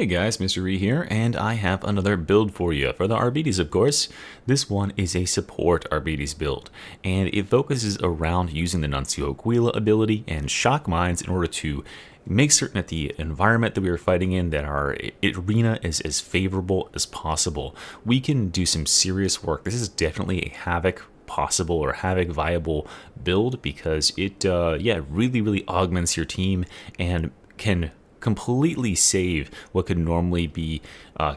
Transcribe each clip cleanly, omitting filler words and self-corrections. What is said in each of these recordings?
Hey guys, Mr. Ree here, and I have another build for you. For the Arbites, of course. This one is a support Arbites build, and it focuses around using the Nuncio Aquila ability and shock mines in order to make certain that the environment that we are fighting in, that our arena is as favorable as possible. We can do some serious work. This is definitely a Havoc possible or Havoc viable build because it really augments your team and can completely save what could normally be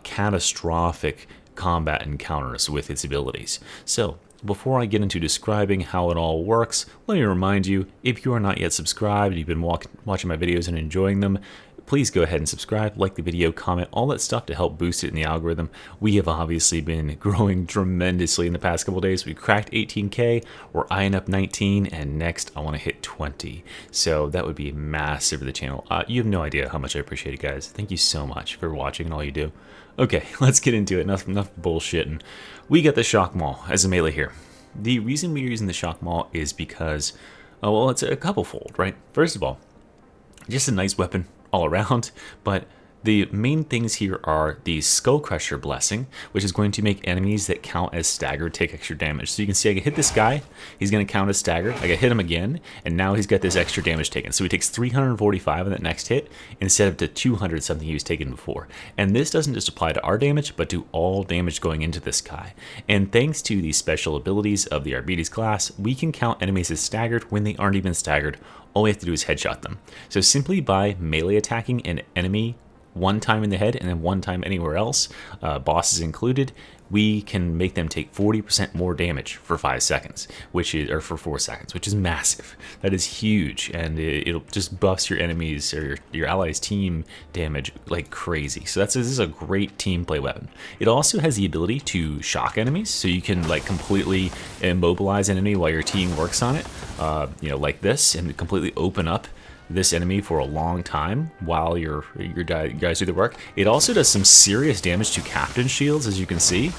catastrophic combat encounters with its abilities. So before I get into describing how it all works, let me remind you, if you are not yet subscribed, you've been watching my videos and enjoying them, please go ahead and subscribe, like the video, comment, all that stuff to help boost it in the algorithm. We have obviously been growing tremendously in the past couple days. We cracked 18K, we're eyeing up 19, and next I want to hit 20. So that would be massive for the channel. You have no idea how much I appreciate it, guys. Thank you so much for watching and all you do. Okay, let's get into it. Enough bullshitting. We got the Shock Maul as a melee here. The reason we're using the Shock Maul is because, well, it's a couple-fold, right? First of all, just a nice weapon all around, but the main things here are the Skull Crusher Blessing, which is going to make enemies that count as staggered take extra damage. So you can see I can hit this guy, he's going to count as staggered. I can hit him again, and now he's got this extra damage taken. So he takes 345 on that next hit instead of the 200 something he was taking before. And this doesn't just apply to our damage, but to all damage going into this guy. And thanks to the special abilities of the Arbites class, we can count enemies as staggered when they aren't even staggered. All we have to do is headshot them. So simply by melee attacking an enemy one time in the head and then one time anywhere else, bosses included, we can make them take 40% more damage for 5 seconds, or for 4 seconds, which is massive. That is huge, and it'll just buffs your enemies or your allies' team damage like crazy. So this is a great team play weapon. It also has the ability to shock enemies, so you can like completely immobilize an enemy while your team works on it, like this, and completely open up this enemy for a long time while your guys do the work. It also does some serious damage to captain shields, as you can see.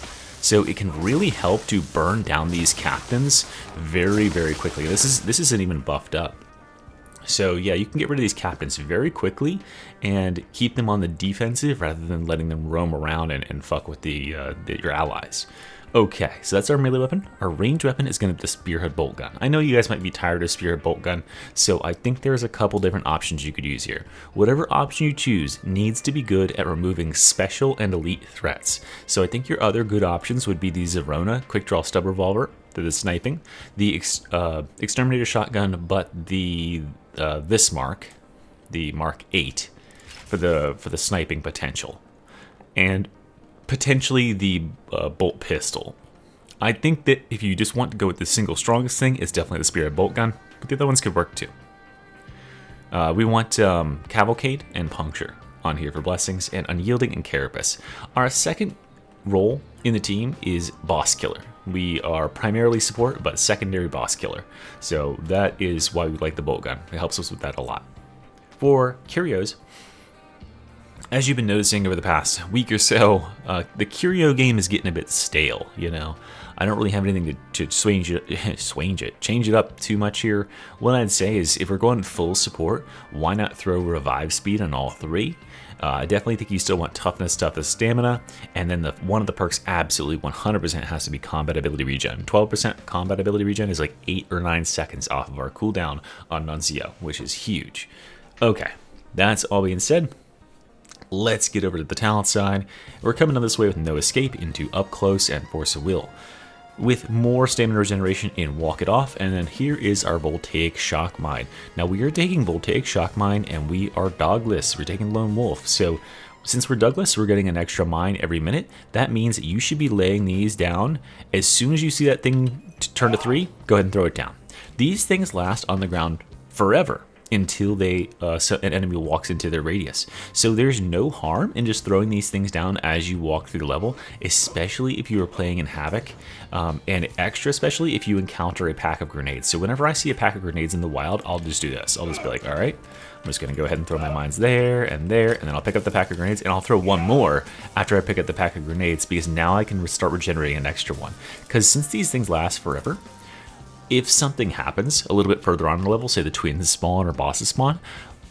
So it can really help to burn down these captains very, very quickly. This isn't even buffed up. So yeah, you can get rid of these captains very quickly and keep them on the defensive rather than letting them roam around and fuck with your allies. Okay, so that's our melee weapon. Our ranged weapon is going to be the Spearhead Bolt Gun. I know you guys might be tired of Spearhead Bolt Gun, so I think there's a couple different options you could use here. Whatever option you choose needs to be good at removing special and elite threats. So I think your other good options would be the Zerona Quick Draw Stub Revolver, the sniping, the Exterminator Shotgun, but this Mark, the Mark 8, for the sniping potential, and potentially the bolt pistol. I think that if you just want to go with the single strongest thing, it's definitely the Spearhead Bolt Gun, but the other ones could work too. We want Cavalcade and Puncture on here for blessings, and Unyielding and Carapace. Our second role in the team is Boss Killer. We are primarily support, but secondary Boss Killer. So that is why we like the Bolt Gun. It helps us with that a lot. For curios, as you've been noticing over the past week or so, the curio game is getting a bit stale, you know. I don't really have anything to change it up too much here. What I'd say is if we're going full support, why not throw revive speed on all three? I definitely think you still want toughness, stamina, and then one of the perks absolutely 100% has to be combat ability regen. 12% combat ability regen is like 8 or 9 seconds off of our cooldown on Nuncio, which is huge. Okay, that's all being said. Let's get over to the talent side. We're coming on this way with no escape into up close and force of will, with more stamina regeneration in walk it off. And then here is our voltaic shock mine. Now we are taking voltaic shock mine and we are dogless. We're taking lone wolf. So since we're dogless, we're getting an extra mine every minute. That means that you should be laying these down as soon as you see that thing turn to 3. Go ahead and throw it down. These things last on the ground forever until an enemy walks into their radius. So there's no harm in just throwing these things down as you walk through the level, especially if you are playing in Havoc, and extra especially if you encounter a pack of grenades. So whenever I see a pack of grenades in the wild, I'll just do this. I'll just be like, all right, I'm just gonna go ahead and throw my mines there, and then I'll pick up the pack of grenades, and I'll throw one more after I pick up the pack of grenades, because now I can start regenerating an extra one. Because since these things last forever, if something happens a little bit further on in the level, say the twins spawn or bosses spawn,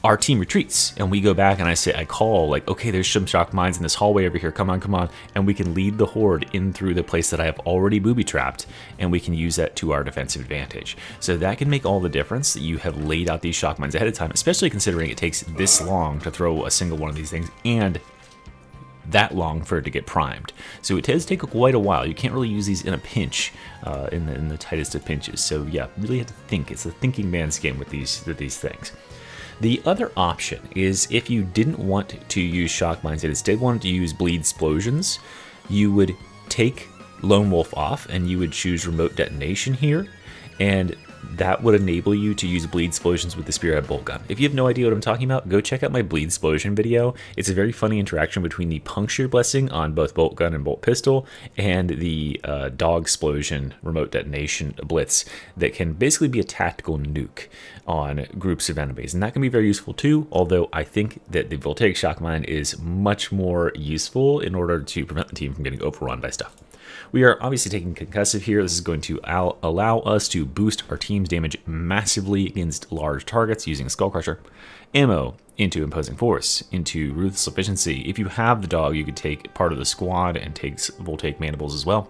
our team retreats and we go back and I call like, okay, there's some shock mines in this hallway over here. Come on. And we can lead the horde in through the place that I have already booby trapped, and we can use that to our defensive advantage. So that can make all the difference that you have laid out these shock mines ahead of time, especially considering it takes this long to throw a single one of these things and that long for it to get primed. So it does take quite a while. You can't really use these in a pinch, in the tightest of pinches. So yeah, really have to think. It's a thinking man's game with these things. The other option is if you didn't want to use shock mines and instead wanted to use bleed explosions, you would take Lone Wolf off and you would choose remote detonation here, and that would enable you to use bleed explosions with the spearhead bolt gun. If you have no idea what I'm talking about, go check out my bleed explosion video. It's a very funny interaction between the puncture blessing on both bolt gun and bolt pistol and the dog explosion remote detonation blitz that can basically be a tactical nuke on groups of enemies, and that can be very useful too, although I think that the voltaic shock mine is much more useful in order to prevent the team from getting overrun by stuff. We are obviously taking concussive here. This is going to allow us to boost our team's damage massively against large targets using Skull Crusher. Ammo into imposing force, into ruthless efficiency. If you have the dog, you could take part of the squad and take voltaic mandibles as well.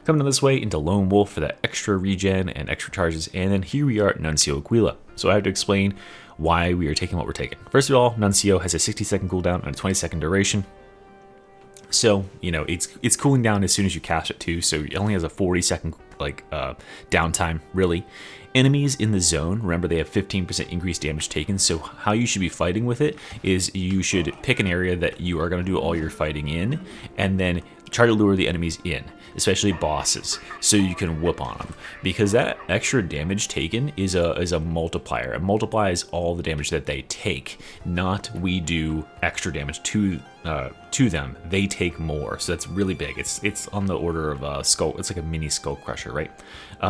Coming down this way into Lone Wolf for that extra regen and extra charges, and then here we are at Nuncio Aquila. So I have to explain why we are taking what we're taking. First of all, Nuncio has a 60-second cooldown and a 20-second duration. So, you know, it's cooling down as soon as you cast it too, so it only has a 40-second downtime, really. Enemies in the zone, remember they have 15% increased damage taken, so how you should be fighting with it is you should pick an area that you are going to do all your fighting in, and then try to lure the enemies in, especially bosses, so you can whoop on them. Because that extra damage taken is a multiplier. It multiplies all the damage that they take, not we do extra damage to them. They take more, so that's really big. It's on the order of a skull. It's like a mini skull crusher, right?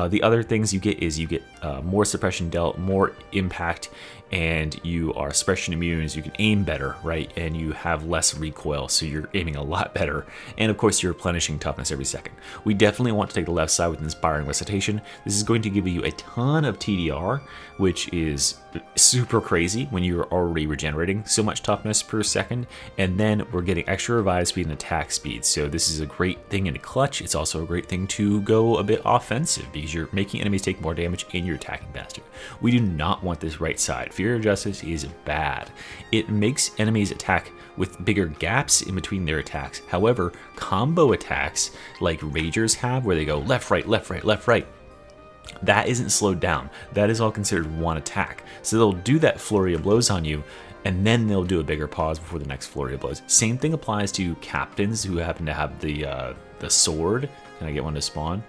The other things you get is you get more suppression dealt, more impact, and you are suppression immune, so you can aim better, right? And you have less recoil, so you're aiming a lot better. And of course, you're replenishing toughness every second. We definitely want to take the left side with Inspiring Recitation. This is going to give you a ton of TDR, which is super crazy when you're already regenerating so much toughness per second. And then we're getting extra revive speed and attack speed. So this is a great thing in a clutch. It's also a great thing to go a bit offensive because you're making enemies take more damage and you're attacking faster. We do not want this right side. Fear of Justice is bad. It makes enemies attack with bigger gaps in between their attacks. However, combo attacks like Ragers have, where they go left, right, left, right, left, right, that isn't slowed down. That is all considered one attack. So they'll do that flurry of blows on you, and then they'll do a bigger pause before the next flurry of blows. Same thing applies to captains who happen to have the sword. Can I get one to spawn?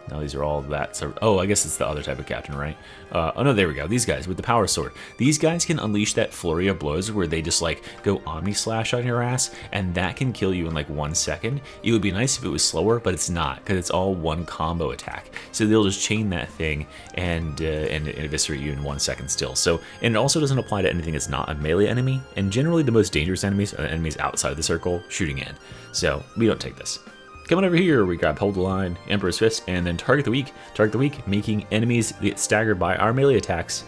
No, these are all that. So, oh, I guess it's the other type of captain, right? Oh no, there we go. These guys with the power sword. These guys can unleash that flurry of blows where they just like go Omni Slash on your ass, and that can kill you in like 1 second. It would be nice if it was slower, but it's not, because it's all one combo attack. So they'll just chain that thing and eviscerate you in 1 second still. So, and it also doesn't apply to anything that's not a melee enemy. And generally, the most dangerous enemies are the enemies outside the circle shooting in. So we don't take this. Coming over here, we grab Hold the Line, Emperor's Fist, and then Target the Weak. Target the Weak, making enemies get staggered by our melee attacks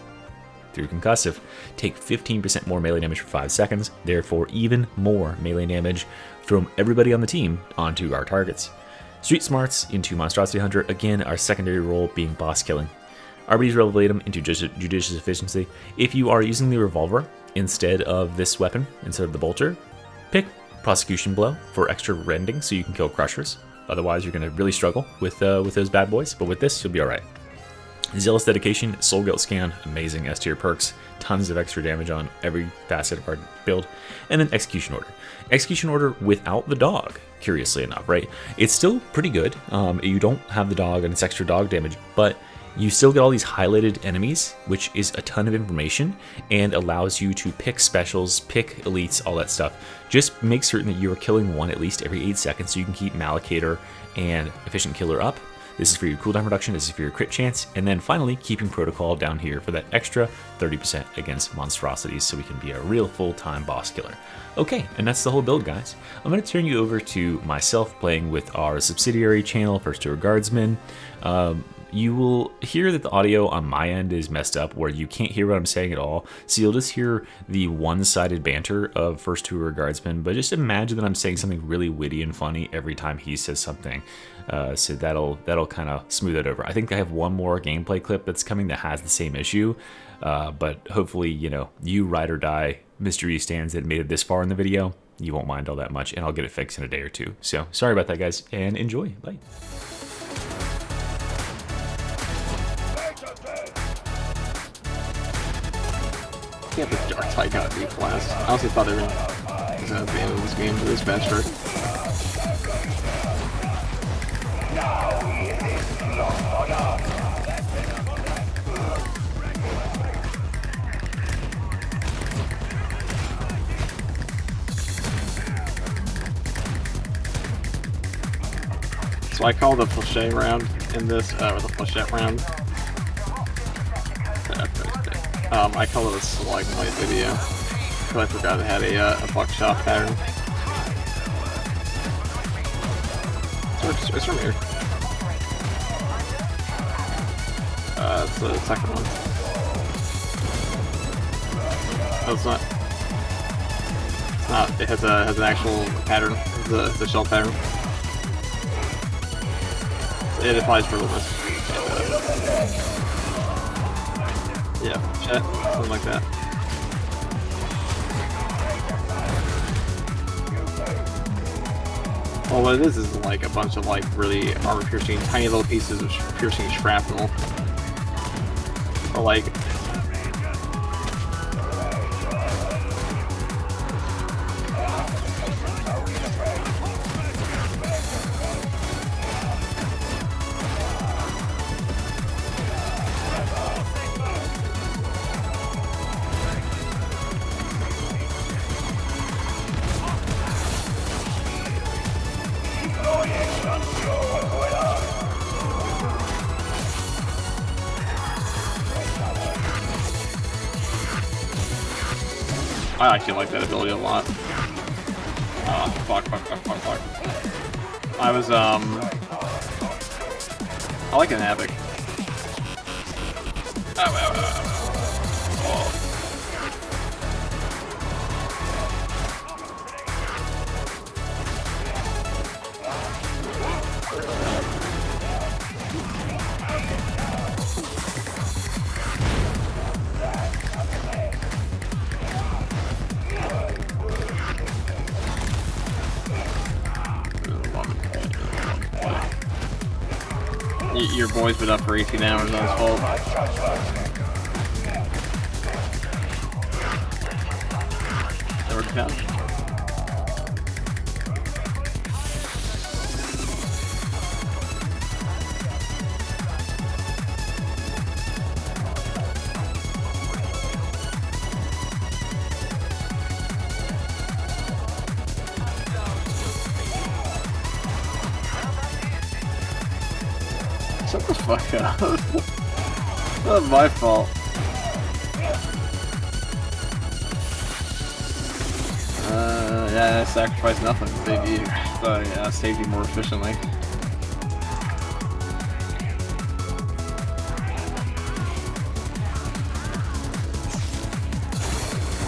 through concussive. Take 15% more melee damage for 5 seconds, therefore even more melee damage from everybody on the team onto our targets. Street Smarts into Monstrosity Hunter, again our secondary role being boss killing. Arbites Revelatum into Judicious Efficiency. If you are using the revolver instead of this weapon, instead of the bolter, pick Prosecution Blow for extra rending so you can kill crushers. Otherwise, you're going to really struggle with those bad boys, but with this, you'll be alright. Zealous Dedication, Soul Guilt Scan, amazing S tier perks, tons of extra damage on every facet of our build. And then Execution Order. Execution Order without the dog, curiously enough, right? It's still pretty good. You don't have the dog and it's extra dog damage, but you still get all these highlighted enemies, which is a ton of information and allows you to pick specials, pick elites, all that stuff. Just make certain that you are killing one at least every 8 seconds so you can keep Mallocator and Efficient Killer up. This is for your cooldown reduction, this is for your crit chance, and then finally keeping Protocol down here for that extra 30% against monstrosities so we can be a real full-time boss killer. Okay, and that's the whole build, guys. I'm going to turn you over to myself playing with our subsidiary channel, First Tour Guardsmen. you will hear that the audio on my end is messed up where you can't hear what I'm saying at all. So you'll just hear the one-sided banter of First Tour Guardsman, but just imagine that I'm saying something really witty and funny every time he says something. So that'll kind of smooth it over. I think I have one more gameplay clip that's coming that has the same issue, but hopefully, you know, you ride or die mystery stands that made it this far in the video, you won't mind all that much, and I'll get it fixed in a day or two. So sorry about that, guys, and enjoy. Bye. Yeah, the Dark Tide got B class. I honestly thought they were going to be in this game for this bad start. So I call the flechette round in this, or the flechette round. I call it a stalagmite video, because I forgot it had a buckshot pattern. It's from here. It's the second one. No, it's not. It's not. It has an actual pattern. It's a shell pattern. It applies for Loomis. Yeah, chat, something like that. Well, what it is like a bunch of like really armor-piercing, tiny little pieces of piercing shrapnel. Or like... I actually like that ability a lot. Fuck. I like an Havoc. Your boy's been up for 18 hours on his fault. That worked out. Shut the fuck up. That's not my fault. Yeah, I sacrificed nothing to save you. So yeah, I saved you more efficiently.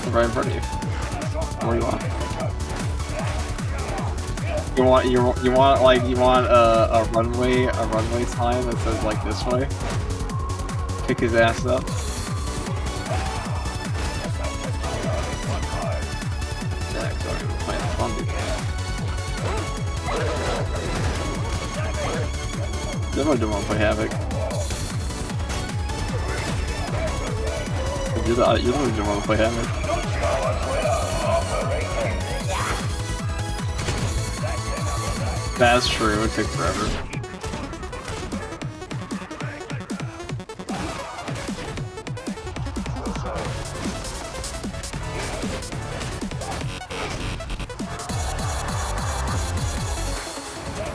I'm right in front of you. What do you want? You want a runway sign that says like this way? Pick his ass up. Jack's already playing the fun dude. Definitely don't want to play Havoc. You definitely don't want to play Havoc. That's true, it took forever.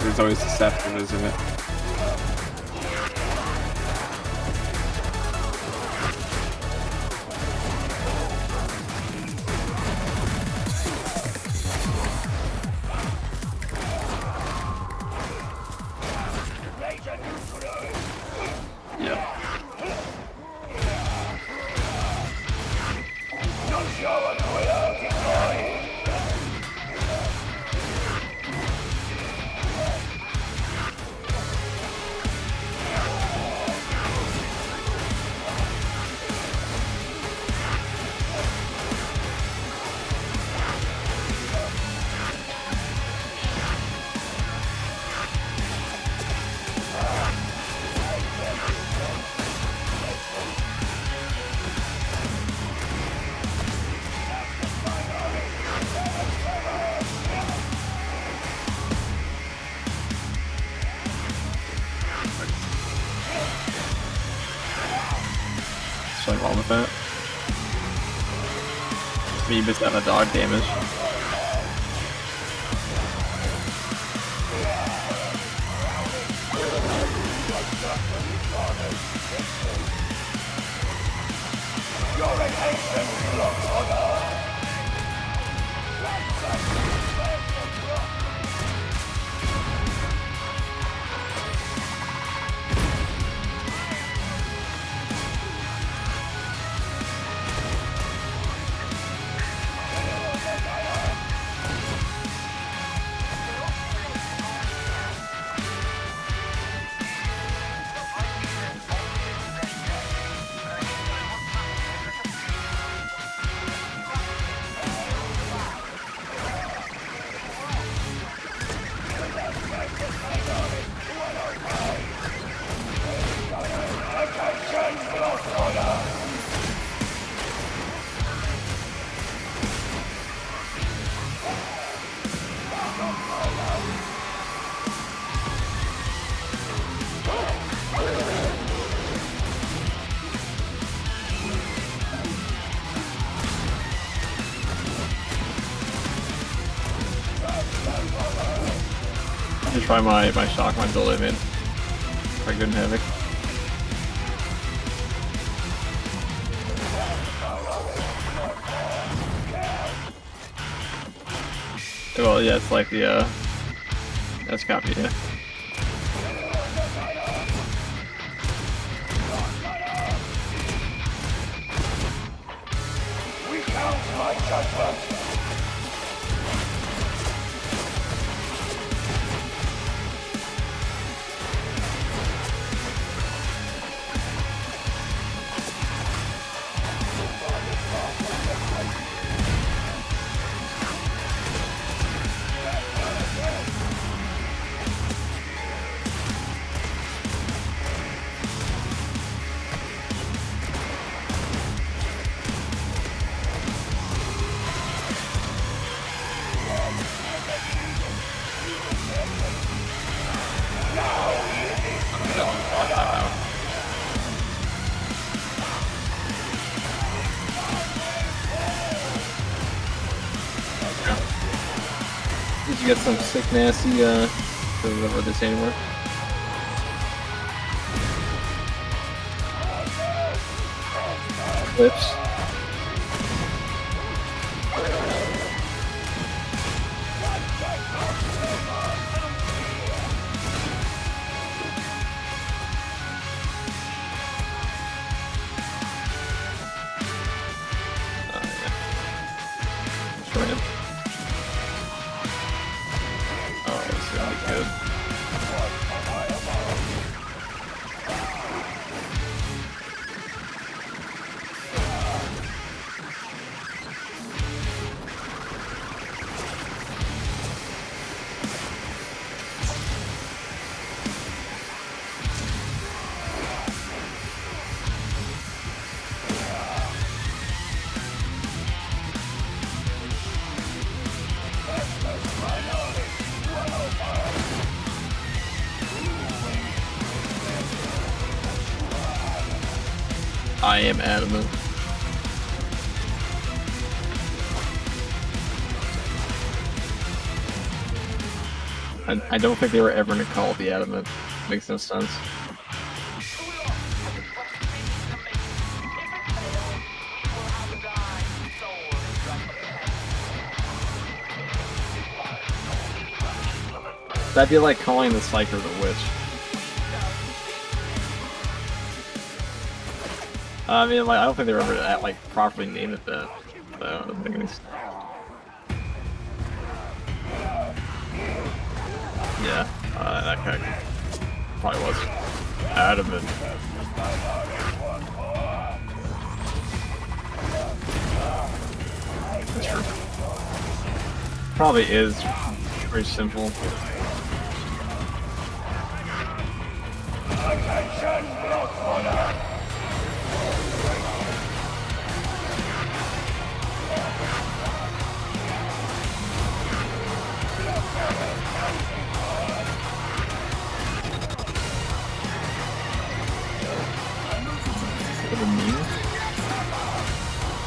It's always deceptive, isn't it? that. But you missed out on dog damage. Just try my shock, my build I made. Quite good in Havoc. Well, yeah, it's like the, that's copy, yeah. We count my judgment. Did you get some sick nasty doesn't over this anymore? Clips. I am adamant. I don't think they were ever gonna call it the adamant. Makes no sense. That'd be like calling the Psyker the Witch. I mean, like, I don't think they were ever like properly named it that. So, I think it's... Yeah, that guy probably was adamant. That's true. Probably is very simple.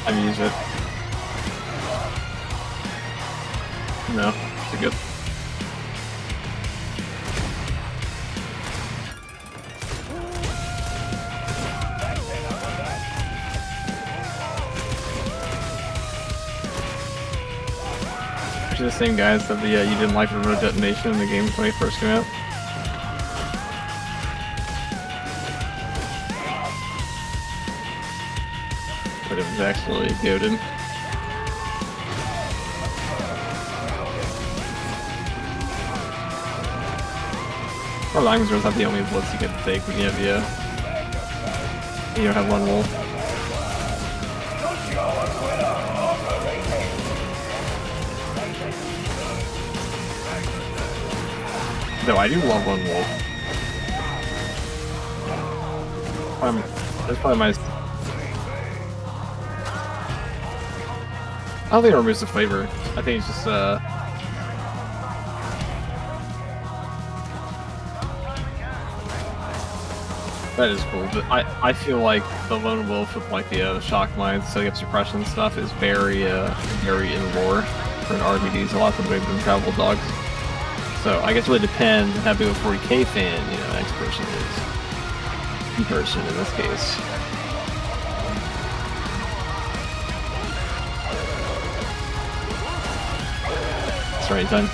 I've used it. No, it's good. Actually, the same guys said that you didn't like the remote detonation in the game when it first came out. But it was actually goated. Or Langs was not the only blitz you could take when you have you don't have one wolf. No, I do love one wolf. That's probably my. I don't think it removes the flavor. I think it's just that is cool, but I feel like the lone wolf with like the shock mines, setting up suppression stuff is very very in lore for an RBDs. A lot of them have been travel dogs. So I guess it really depends on how big a 40k fan, you know, the next person is. In-person in this case. Sorry, anytime.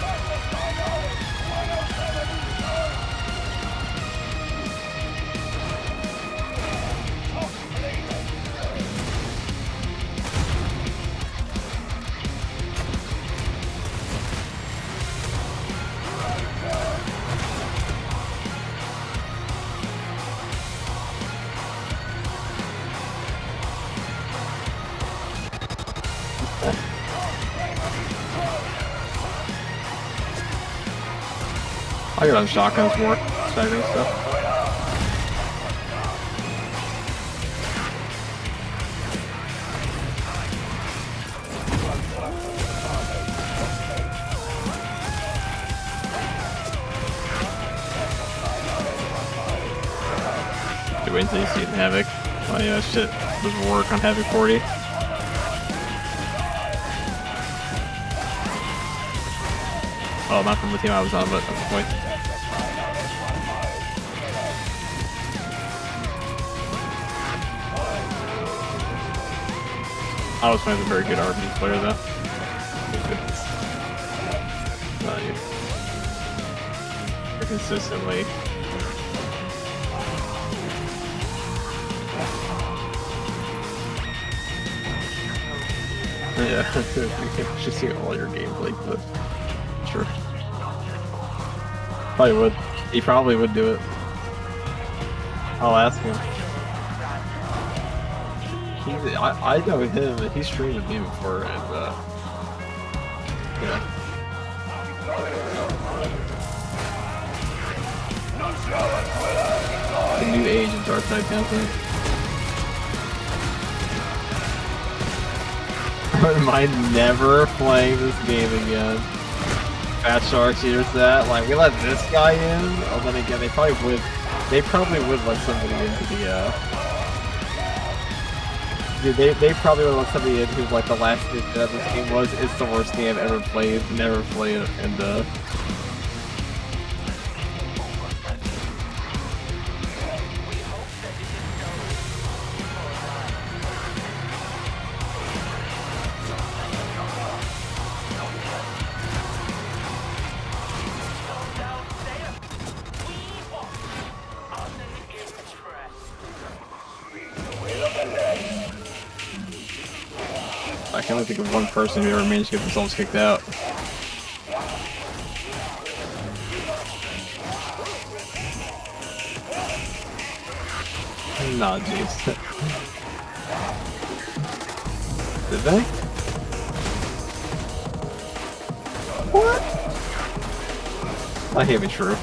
I got on shotguns more, staggering stuff. Wait until you see it in Havoc. Oh yeah, shit. Doesn't work on Havoc 40. Oh, not from the team I was on, but that's the point. I was playing a very good RPG player though. You're consistently. Yeah, you should see all your gameplay clips. Sure. Probably would. He probably would do it. I'll ask him. I know him, and he streamed with me before, and yeah. The new age of Dark Side campaign. Am I never playing this game again? Fat Sharks, here's that. Like, we let this guy in. Oh, then again, they probably would let somebody into the, Dude, they probably would let somebody in who's like the last thing that this game was. It's the worst game I've ever played. Never played it, and I can only think of one person who ever managed to get themselves kicked out. Nah, jeez. Did they? What? That can't be true.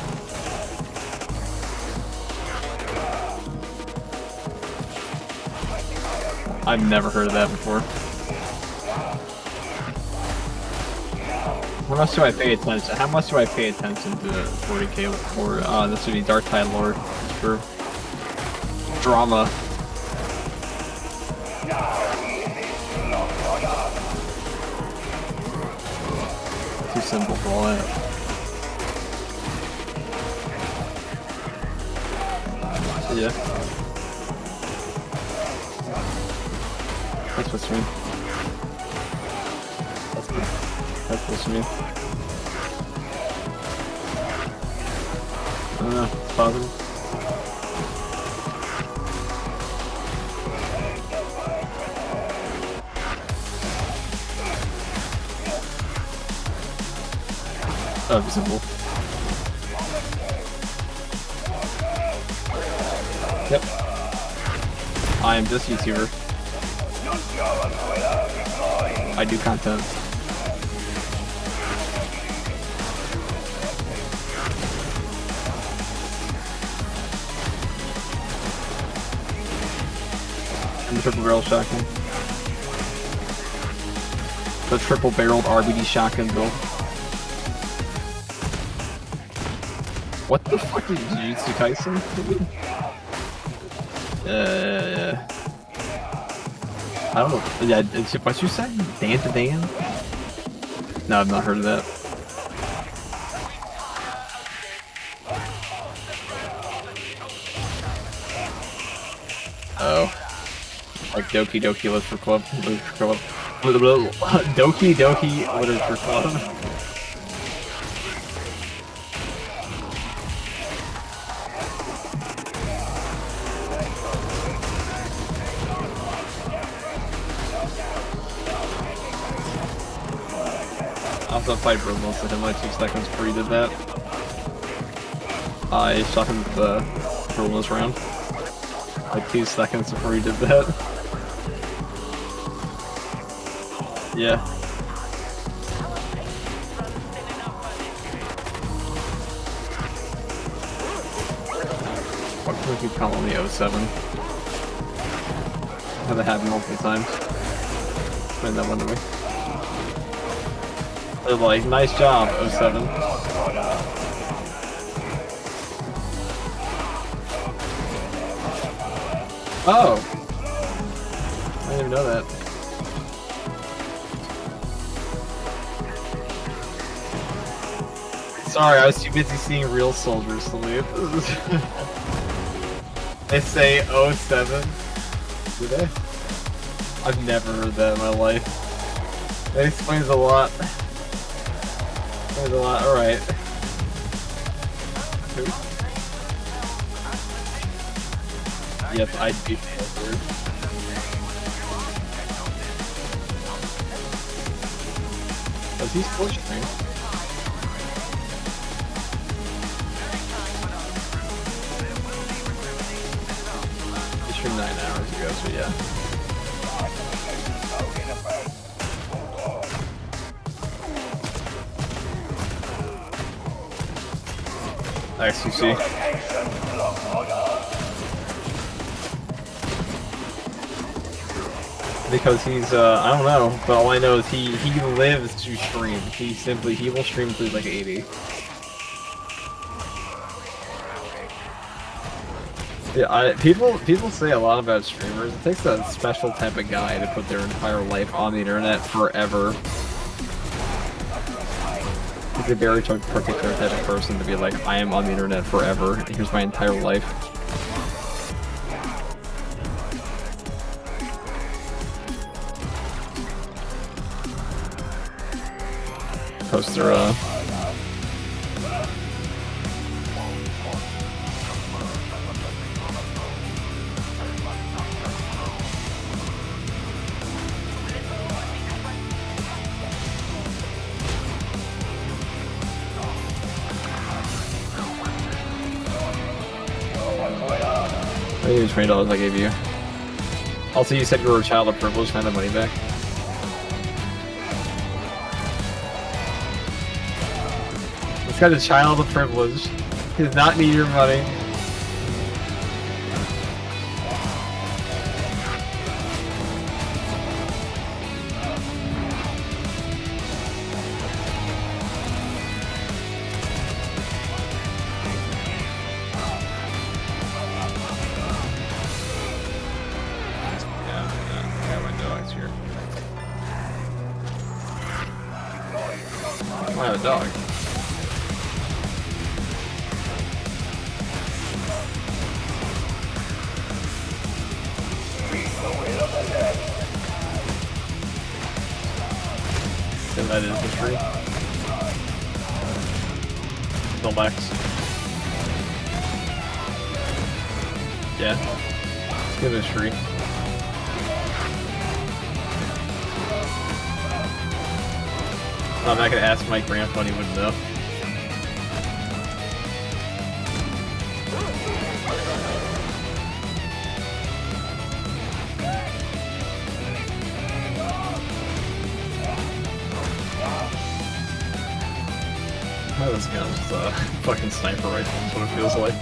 I've never heard of that before. How much do I pay attention? How much do I pay attention to 40k for? This would be Dark Tide lore for drama. too simple for all that. Yeah. That's what's mean. That's what's mean. I don't know. It's positive. That would be simple. Yep. I am just YouTuber. I do content. And the triple barrel shotgun. The triple barreled RBD shotgun build. What the fuck did Jujutsu Kaisen? I don't know. Yeah, what you said? Dan to Dan? No, I've not heard of that. Oh. Like Doki Doki Literature Club. Doki Doki Literature Club. I also played Brimless and him like 2 seconds before he did that. I shot him with the Brimless round. Like 2 seconds before he did that. Yeah. What can we keep calling the 07? Have that happened multiple times. Explain that one to me. They're like, nice job, 07. Oh! I didn't even know that. Sorry, I was too busy seeing real soldiers salute. They say 07. Do they? I've never heard that in my life. That explains a lot. Explains a lot, alright. Yep, I'd be failed. Was he still streaming? He streamed 9 hours ago, so yeah. XQC. Because he's, I don't know, but all I know is he lives to stream. He will stream through like 80. Yeah, people say a lot about streamers. It takes a special type of guy to put their entire life on the internet forever. It's a very particular type of person to be like, I am on the internet forever, and here's my entire life. Poster, I think it was $20 I gave you. Also, you said you were a child of privilege. Can I have the money back? This guy's a child of privilege. He does not need your money. I have a dog. And that is the tree. No Lex. Yeah. Let's give it a tree. I'm not gonna ask my grandpa, he wouldn't know. Oh, this gun's just a fucking sniper rifle, is what it feels like.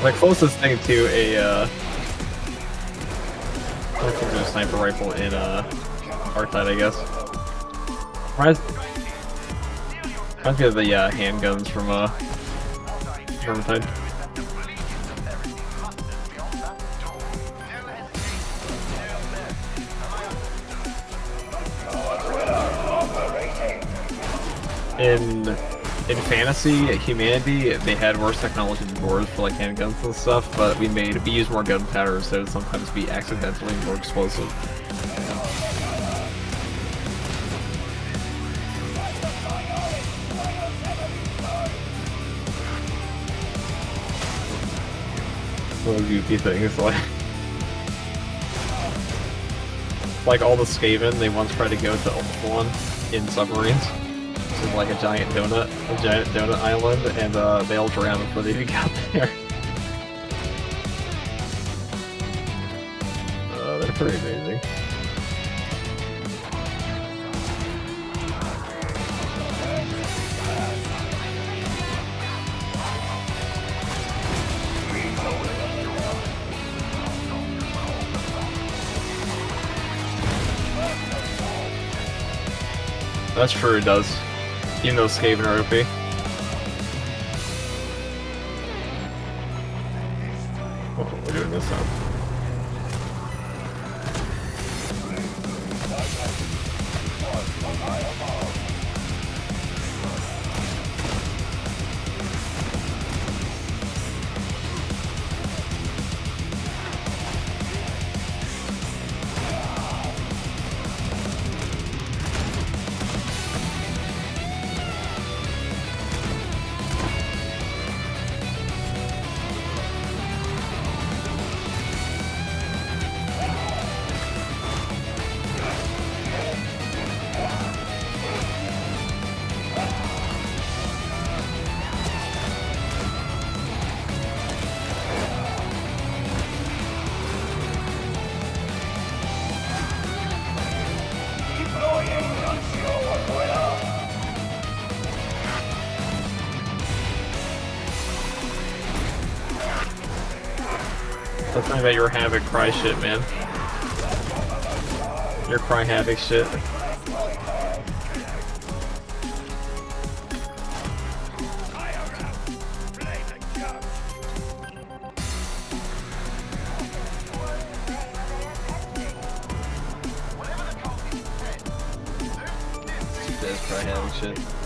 The closest thing to a, sniper rifle in, Arctide, I guess. Reminds me of the, handguns from, Arctide. In fantasy, humanity, they had worse technology than dwarves for like handguns and stuff, but we used more gunpowder, so it would sometimes be accidentally more explosive. Little goofy things like all the Skaven, they once tried to go to Ulthuan in submarines. Like a giant donut island, and they all drowned before they even got there. They're pretty amazing. That's true, it does. Even though Skaven are OP. Oh, we're doing this now. Let's talk about your Havoc cry shit, man. Your cry Havoc shit. This cry Havoc shit.